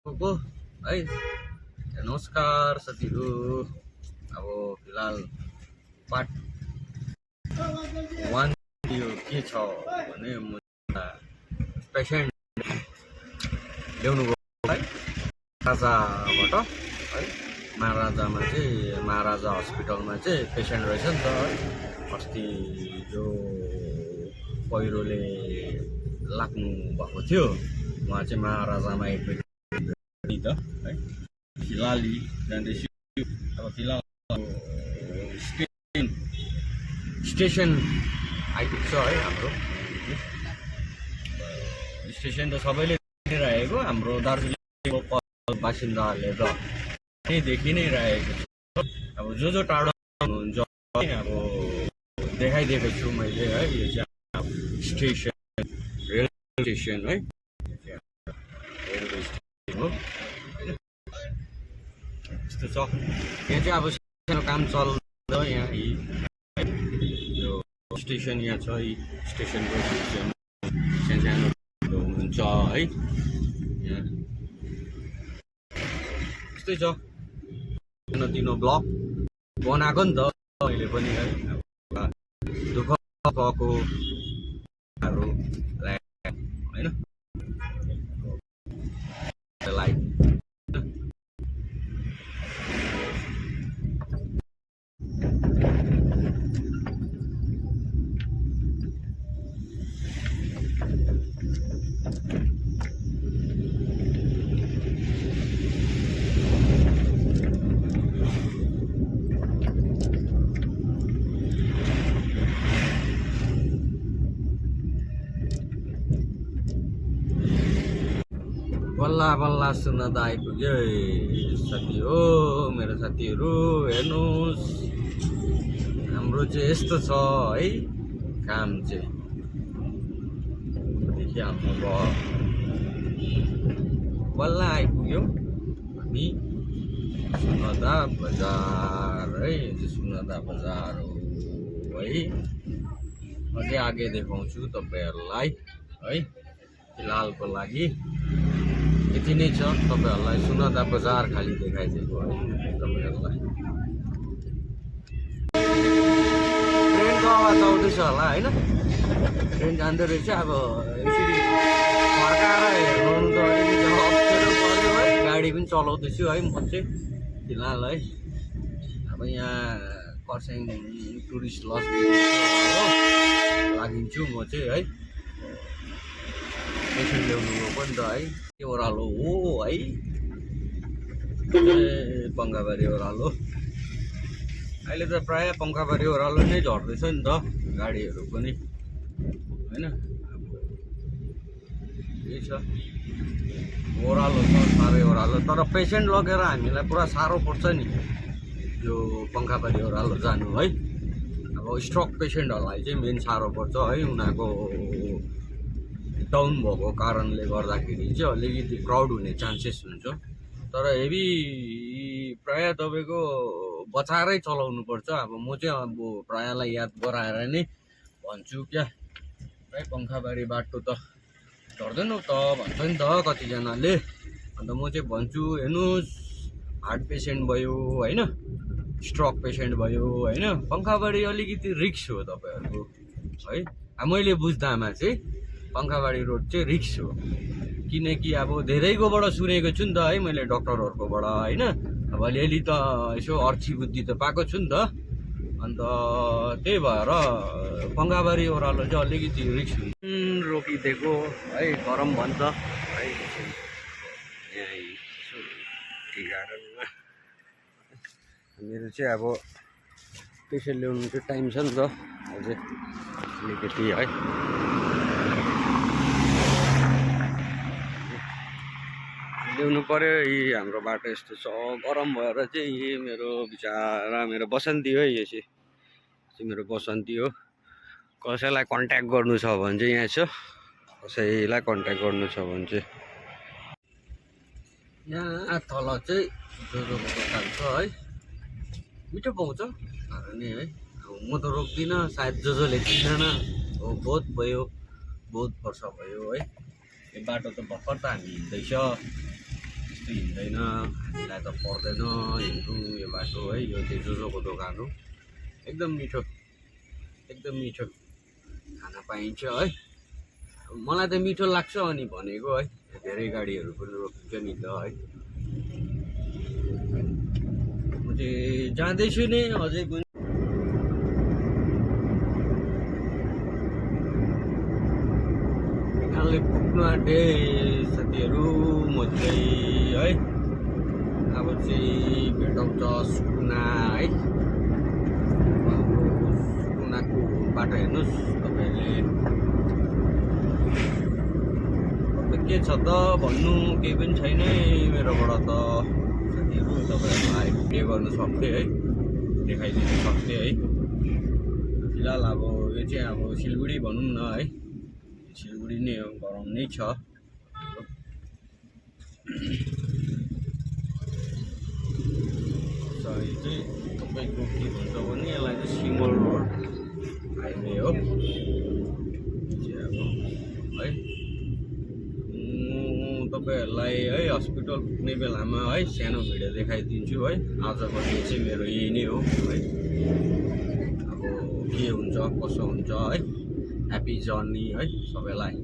को है नमस्कार साथीहरू। अब फिलहाल पार्ट 1 यो के छ भने म पेसेन्ट ल्याउनु गयो है महाराजाबाट है। महाराजा हस्पिटलमा चाहिँ पेसेन्ट रहेछ नि त है। अस्ति जो पहिरोले लाग्नु भएको थियो उहाँ चाहिँ महाराजामा एडमिट त है। फिलहाल जाँदैछु। अब फिलहाल स्टेसन आइपुग्छ है। हाम्रो स्टेसन त सबैले देखिरहेको, हाम्रो दार्जिलिङको बासिन्दाहरूले त देखि नै रहेको छ। अब जो टाढो हुनुहुन्छ अब देखाइदिएको छु मैले है। यो चाहिँ स्टेसन रेलवे स्टेसन है, रेलवे स्टेसन हो। यस्तो छ यहाँ चाहिँ अब सानो काम चल्छ यहाँ। यो स्टेसन यहाँ छ, यी स्टेसनको सानो हुनुहुन्छ है यहाँ। यस्तै छ सानोतिनो ब्लक बनाएको नि त अहिले पनि है। दुःख भएको होइन लाइफ बल्ल सुन्न त आइपुग्यो साथी हो। मेरो साथीहरू हेर्नुहोस्, हाम्रो चाहिँ यस्तो छ है काम चाहिँ। देखिहाल्नु भयो, बल्ल आइपुग्यो हामी सुनदा बजार है। सुनदा बजार हो है। अझै आगे देखाउँछु तपाईँहरूलाई है। फिलहालको लागि यति नै छ। तपाईँहरूलाई सुनदा बजार खाली देखाइदिएको है तपाईँहरूलाई। ट्रेनको आवाज आउँदैछ होला होइन, ट्रेन जाँदो रहेछ। अब यसरी फर्काएर हेर्नु त अलिकति अप्ठ्यारो पऱ्यो है। गाडी पनि चलाउँदैछु है म चाहिँ फिलहाल है। अब यहाँ खरसाङ टुरिस्ट लज लागिन्छु म चाहिँ है। पेसेन्ट ल्याउनु गएको नि त है। त्यो ओह्रालो हो है, पङ्खाबारी ओह्रालो। अहिले त प्रायः पङ्खाबारी ओह्रालो नै झर्दैछ नि त गाडीहरू पनि होइन। यही छ ओह्रालो छ, साह्रै ओह्रालो। तर पेसेन्ट लगेर हामीलाई पुरा साह्रो पर्छ नि यो पङ्खाबारी ओह्रालो जानु है। अब स्ट्रोक पेसेन्टहरूलाई चाहिँ मेन साह्रो पर्छ है। उनीहरूको डाउन भएको कारणले गर्दाखेरि चाहिँ अलिकति क्राउड हुने चान्सेस हुन्छ। तर हेभी प्रायः तपाईँको बचाएरै चलाउनु पर्छ। अब म चाहिँ अब प्रायःलाई याद गराएर नै भन्छु क्या। है पङ्खाबारी बाटो त झर्दैन त भन्छ नि त कतिजनाले। अन्त म चाहिँ भन्छु हेर्नुहोस्, हार्ट पेसेन्ट भयो होइन, स्ट्रोक पेसेन्ट भयो होइन, पङ्खाबारी अलिकति रिक्स हो तपाईँहरूको है। मैले बुझ्दामा चाहिँ पङ्खाबारी रोड चाहिँ रिक्स हो। किनकि अब धेरैकोबाट सुनेको छु नि त है मैले, डक्टरहरूकोबाट होइन। अब अलिअलि त यसो अर्ची बुद्धि त पाएको छु नि त। अन्त त्यही भएर पङ्खाबारी ओह्रालो चाहिँ अलिकति रिक्स हुन्छ। रोकिदिएको है, गरम भन्छ है यहीँ टी गार्डनमा। मेरो चाहिँ अब पेसेन्ट ल्याउनु चाहिँ टाइम छ नि त अझै अलिकति है। ल्याउनु पऱ्यो। यी हाम्रो बाटो यस्तो छ, गरम भएर चाहिँ यी मेरो बिचारा मेरो बसन्ती हो। यो चाहिँ मेरो बसन्ती हो। कसैलाई कन्ट्याक्ट गर्नु छ भने चाहिँ यहाँ छ, कसैलाई कन्ट्याक्ट गर्नु छ भने चाहिँ यहाँ तल चाहिँ जोजोको दोकान छ है। मिठो पाउँछ नि है। अब म त रोक्दिनँ, सायद जोजोले चिन्दैन। बहुत भयो, बहुत वर्ष भयो है। यो बाटो त भर्खर त हामी हिँड्दैछ। बेसी हिँड्दैन, हामीलाई त पर्दैन हिँड्नु यो बाटो है। यो चाहिँ जोजोको दोकान हो, एकदम मिठो खाना पाइन्छ है। मलाई त मिठो लाग्छ अनि भनेको है, धेरै गाडीहरू पनि रोकिन्छ नि त है। म चाहिँ जाँदैछु नै अझै पनि। कालले पुग्नु आँटे साथीहरू म चाहिँ है। अब चाहिँ भेटाउँछ सुकुना है। सुकुनाको बाटो हेर्नुहोस् तपाईँहरूले। के छ त भन्नु केही पनि छैन मेरोबाट त साथीहरू। तपाईँहरूलाई भिडियो गर्नु सक्थेँ है, देखाइदिनु सक्थेँ है। फिलहाल अब यो चाहिँ अब सिलगढी भनौँ न है, सिलगढी नै हो, गरम नै छ। यो चाहिँ तपाईँको के भन्छ भने यसलाई चाहिँ सिमल रोड हाइवे हो है। तपाईँहरूलाई है हस्पिटल पुग्ने बेलामा है सानो भिडियो देखाइदिन्छु है। आजको दिन चाहिँ मेरो यही नै हो है। अब के हुन्छ कसो हुन्छ है, ह्याप्पी जर्नी है सबैलाई।